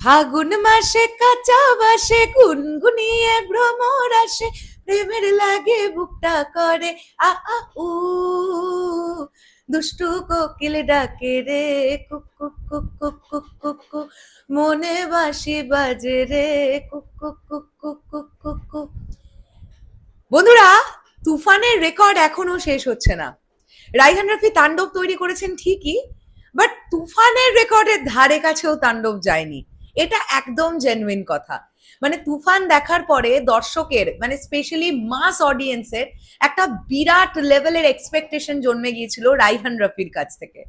ফাগুন মাসে কাঁচা বাসে গুনগুনিয়ে ভ্রমর আসে, প্রেমের লাগে বুকটা করে আ আ উ, দুষ্টু কোকিল ডাকে রে cook cook cook cook cook cook cook, মনে বাঁশি বাজে রে cook cook cook cook cook cook cook. বন্ধুরা, তুফানের রেকর্ড এখনো শেষ হচ্ছে না। রাইহান রাফি তাণ্ডব তৈরি করেছেন ঠিকই, বাট তুফানের রেকর্ডের ধারে কাছেও তাণ্ডব যায়নি। এটা একদম জেনুইন কথা। মানে তুফান দেখার পরে দর্শকের, মানে স্পেশালি মাস অডিয়েন্সের একটা বিরাট লেভেলের এক্সপেকটেশন জন্মে গিয়েছিল রাইহান রাফির কাছ থেকে।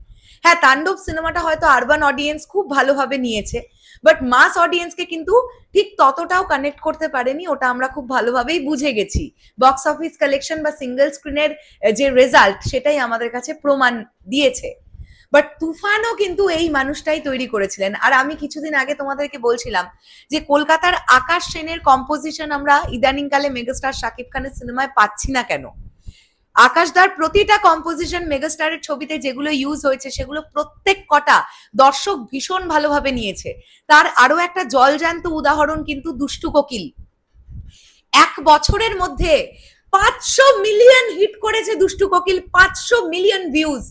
হ্যাঁ, তাণ্ডব সিনেমাটা হয়তো আরবান অডিয়েন্স খুব ভালোভাবে নিয়েছে, বাট মাস অডিয়েন্সকে কিন্তু ঠিক ততটাও কানেক্ট করতে পারেনি। ওটা আমরা খুব ভালোভাবেই বুঝে গেছি। বক্স অফিস কালেকশন বা সিঙ্গেল স্ক্রিনের যে রেজাল্ট, সেটাই আমাদের কাছে প্রমাণ দিয়েছে। বাট তুফানও কিন্তু এই মানুষটাই তৈরি করেছিলেন। আর আমি কিছুদিন আগে তোমাদেরকে বলছিলাম যে কলকাতার আকাশ সেনের কম্পোজিশন আমরা ইদানিংকালে মেগাস্টার শাকিব খানের সিনেমায় পাচ্ছি না কেন? আকাশদার প্রতিটা কম্পোজিশন মেগাস্টারের ছবিতে যেগুলো ইউজ হয়েছে, সেগুলো প্রত্যেক কটা দর্শক ভীষণ ভালোভাবে নিয়েছে। তার আরো একটা জলজান্ত উদাহরণ কিন্তু দুষ্টু কোকিল। 1 বছরের মধ্যে 500 মিলিয়ন হিট করেছে দুষ্টু কোকিল, 500 মিলিয়ন ভিউজ।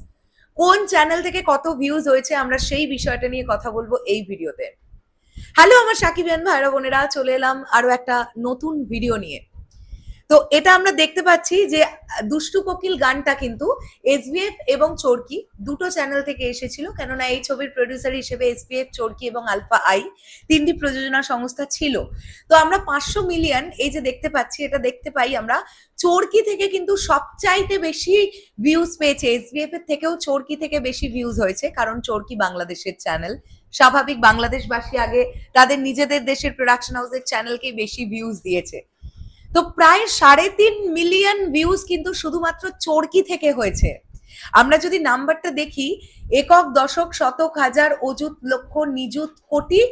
কোন চ্যানেল থেকে কত ভিউজ হয়েছে আমরা সেই বিষয়টা নিয়ে কথা বলবো এই ভিডিওতে। হ্যালো আমার সাকিবিয়ান ভাইরা বোনেরা, চলে এলাম আরো একটা নতুন ভিডিও নিয়ে। তো এটা আমরা দেখতে পাচ্ছি যে দুষ্টু কোকিল গানটা কিন্তু এসবিএফ এবং চরকি দুটো চ্যানেল থেকে এসেছিল, কেননা এই ছবির প্রডিউসার হিসেবে এসবিএফ, চরকি এবং আলফা আই তিনটি প্রযোজনা সংস্থা ছিল। তো আমরা 500 মিলিয়ন এই যে দেখতে পাচ্ছি, এটা দেখতে পাই আমরা চরকি থেকে কিন্তু সবচাইতে বেশি ভিউজ পেয়েছে। এসবিএফ এর থেকেও চরকি থেকে বেশি ভিউজ হয়েছে, কারণ চরকি বাংলাদেশের চ্যানেল। স্বাভাবিক, বাংলাদেশবাসী আগে তাদের নিজেদের দেশের প্রোডাকশন হাউসের চ্যানেলকেই বেশি ভিউজ দিয়েছে। তো প্রায় 3.5 মিলিয়ন ভিউজ কিন্তু শুধুমাত্র চরকি থেকে হয়েছে। আমরা যদি নাম্বারটা দেখি, একক, দশক, শতক, হাজার, অযুত, লক্ষ, নিযুত, কোটি,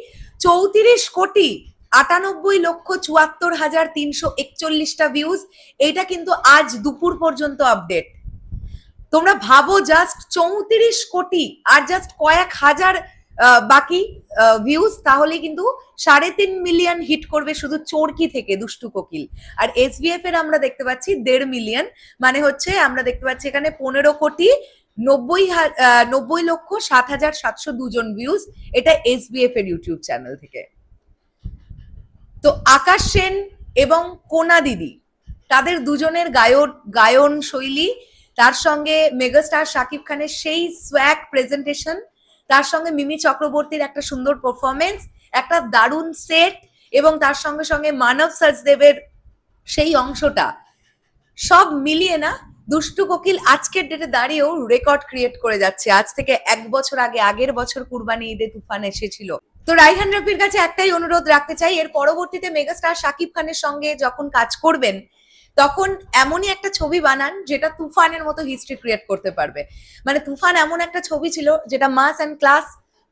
34 কোটি 98,74,341টা ভিউজ। এইটা কিন্তু আজ দুপুর পর্যন্ত আপডেট। তোমরা ভাবো, জাস্ট 34 কোটি আর জাস্ট কয়েক হাজার বাকি ভিউজ, তাহলে কিন্তু 3.5 মিলিয়ন হিট করবে শুধু চরকি থেকে দুষ্টু কোকিল। আর এসবিএফ এর আমরা দেখতে পাচ্ছি 1.5 মিলিয়ন, মানে হচ্ছে আমরা দেখতে পাচ্ছি এখানে 15 কোটি 90,07,702 জন ভিউজ। এটা এসবিএফ এর ইউটিউব চ্যানেল থেকে। তো আকাশ সেন এবং কোনা দিদি, তাদের দুজনের গায়ন শৈলী, তার সঙ্গে মেগাস্টার শাকিব খানের সেই সোয়াগ প্রেজেন্টেশন, তার সঙ্গে মিমি চক্রবর্তীর একটা সুন্দর পারফরমেন্স, একটা দারুণ সেট, এবং তার সঙ্গে সঙ্গে মানব সচদেবের সেই অংশটা, সব মিলিয়ে না দুষ্টু কোকিল আজকের ডেটে দাঁড়িয়েও রেকর্ড ক্রিয়েট করে যাচ্ছে। আজ থেকে 1 বছর আগে, আগের বছর কুরবানি ঈদে তুফান এসেছিল। তো রাইহান রাফির কাছে একটাই অনুরোধ রাখতে চাই, এর পরবর্তীতে মেগাস্টার শাকিব খানের সঙ্গে যখন কাজ করবেন, তখন এমনই একটা ছবি বানান যেটা তুফানের মতো হিস্ট্রি ক্রিয়েট করতে পারবে। মানে তুফান এমন একটা ছবি ছিল যেটা mass and class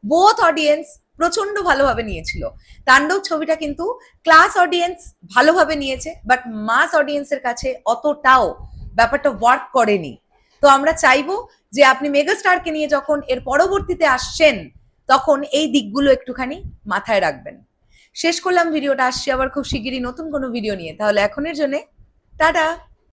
both audience প্রচন্ড ভালোভাবে নিয়েছিল। তাণ্ডব ছবিটা কিন্তু ক্লাস অডিয়েন্স ভালোভাবে নিয়েছে, বাট মাস অডিয়েন্সের কাছে অতটাও ব্যাপারটা ওয়ার্ক করেনি। তো আমরা চাইবো যে আপনি মেগাস্টারকে নিয়ে যখন এর পরবর্তীতে আসছেন, তখন এই দিকগুলো একটুখানি মাথায় রাখবেন। শেষ করলাম ভিডিওটা, আসছি আবার খুব শিগগিরই নতুন কোনো ভিডিও নিয়ে। তাহলে এখনের জন্য টাটা।